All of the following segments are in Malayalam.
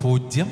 06.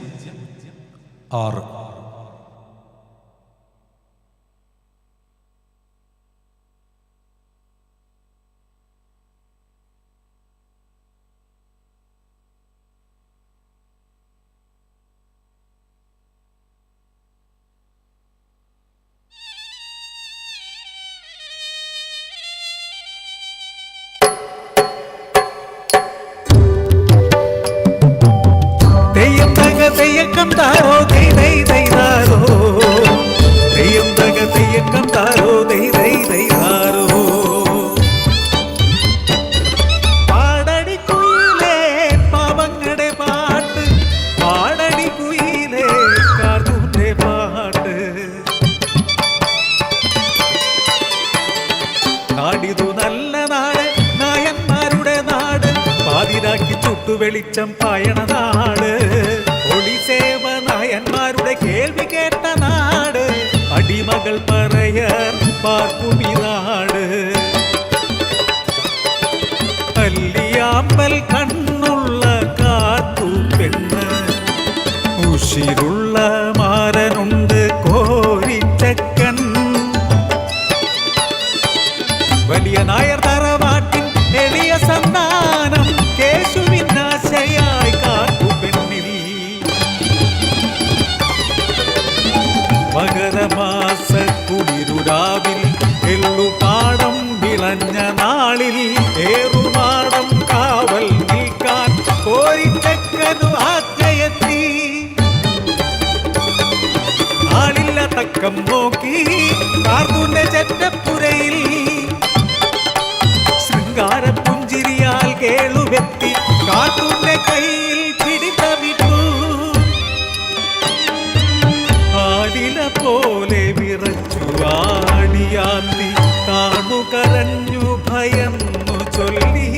തെയ്യം താരോ ദൈ ദൈ ദൈ താരോ തെയ്യം തക തെയ്യം താരോ ദൈ ദൈ ദൈ താരോ പാടടി കുയിലേ പാവങ്ങളുടെ പാട്ട് പാടടി കുയിലേ കാർത്തൂന്റെ പാട്ട് നാടിതു നല്ല നാട് നായന്മാരുടെ നാട് പാതിരാക്കി ചുട്ടു വെളിച്ചം പായണ നാട് ഒളിസേവ നായന്മാരുടെ കേൾവി കേട്ട നാട് അടിമകൾ പറയാൻ പാർക്കുമി നാട് അല്ലിയാമ്പൽ കണ്ണുള്ള കാത്തു പെണ്ണ് ഉഷിരുള്ള മാരനുണ്ട് കോരിച്ചക്കൻ വലിയ നായർ തറവാട്ടിൻ എളിയ സന്താനം കേശുവിനാശയായി കാട്ടുപെണ്ണിൽ മകരമാസ കുളിരുരാവിൽ എള്ളുപാടം വിളഞ്ഞ നാളിൽ ഏറുമാടം കാവൽ നിൽക്കാൻ കോരിച്ചക്കനു ആജ്ഞയെത്തി ആളില്ല തക്കം നോക്കി കാർത്തൂന്റെ ചെറ്റപ്പുരയിൽ പുഞ്ചിരിയാൽ കേളുവെത്തി കാർത്തൂന്റെ കയ്യിൽ പിടിതവിട്ടു ആടില പോലെ വിറച്ചു ആടിയാത്തി താണു കരഞ്ഞു ഭയന്നു ചൊല്ലി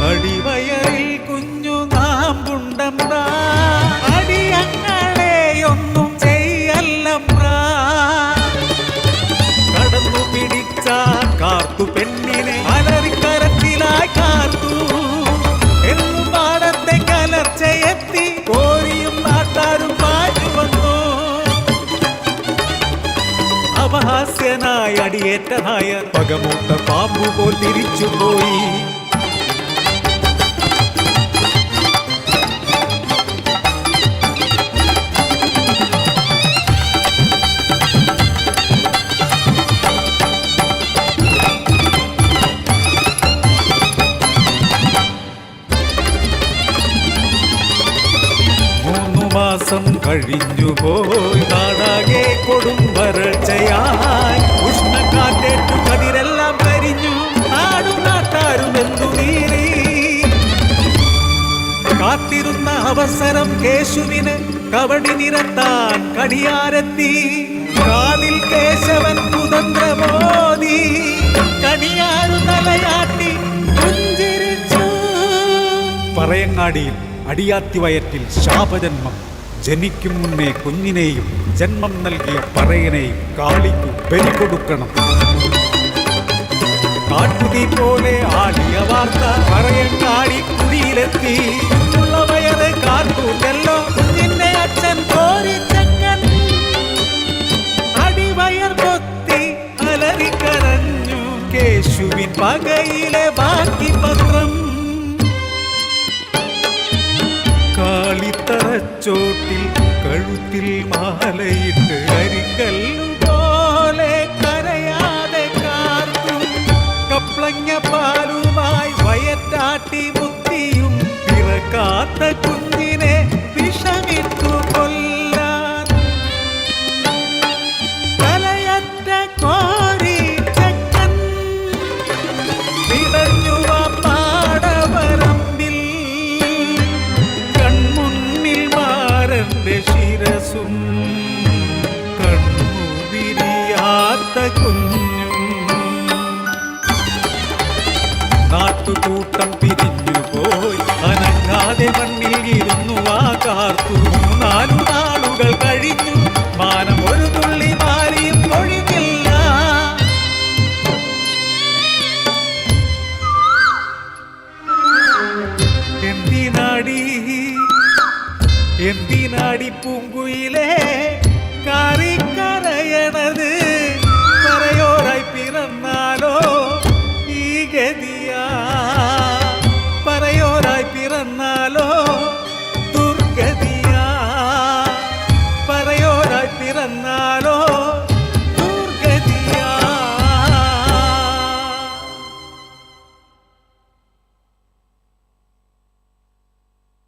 അടിവയറിൽ കുഞ്ഞു നാമ്പുണ്ടമ്പ്രാ അടിയങ്ങളെയൊന്നും ചെയ്യല്ലമ്പ്രാ കടന്നു പിടിച്ച കാർത്തു പെണ്ണിനെ അലറിക്കരത്തിലായി കാർത്തു എന്നു പാടത്തെ കലർച്ചയെത്തി കോരിയും നാട്ടാരും പാഞ്ഞു വന്നു അപഹാസ്യനായി അടിയേറ്റ നായർ പകമൂട്ട പാമ്പു പോൽ തിരിച്ചുപോയി മാസം കഴിഞ്ഞുപോയി നാടാകെ കൊടും വരൾച്ചയായി ഉഷ്ണക്കാറ്റേറ്റു കതിരെല്ലാം കരിഞ്ഞു നാടും നാട്ടാരും എന്തു നീറി കാത്തിരുന്ന അവസരം കേശുവിന് കവടി നിരത്താൻ കടിയാരെത്തി കാതിൽ കേശവൻ കുതന്ത്രമോദി കടിയാറു തലയാട്ടി പുഞ്ചിരിച്ചു പറയങ്ങാടിയിൽ അടിയാത്തി വയറ്റിൽ ശാപജന്മം ജനിക്കും മുന്നേ കുഞ്ഞിനെയും ജന്മം നൽകിയ പറയനെയും കാളിക്കു ബലി കൊടുക്കണം കാട്ടുതീ പോലെ ആടിയ വാർത്ത പറയങ്ങാടി കുടിയിലെത്തി ഉള്ള വയറ് കാർത്തൂന്നല്ലോ കുഞ്ഞിന്റെ അച്ഛൻ കോരിച്ചക്കൻ അടിവയർ പൊത്തി അലറിക്കരഞ്ഞു കേശുവിൻ പകയിലെ ബാക്കി പത്രം കാളിത്തറച്ചോട്ടിൽ കഴുത്തിൽ മാലയിട്ട് അരിക്കല്ലു പോലെ കരയാതെ കാർത്തു കപ്ലങ്ങ പാലുമായി വയറ്റാട്ടി മുത്തിയും പിറക്കാത്ത കുഞ്ഞിനെ വിഷമിട്ടു കൊല്ലാൻ തലയറ്റ കോരി ചക്കൻ വിടഞ്ഞു പാടവരമ്പിൽ ശിരസും കണ്ണു വിരിയാത്ത കുഞ്ഞും നാട്ടുകൂട്ടം പിരിഞ്ഞുപോയി അനങ്ങാതെ മണ്ണിൽ ഇരുന്നു ആ കാർത്തു 4 നാളുകൾ കഴിഞ്ഞു മാനം ഒരു തുള്ളി മാറിയും ഒഴിഞ്ഞില്ല എന്തിനാടി എന്തിനാടി പൂങ്കുയിലേ കാറിക്കരയണത്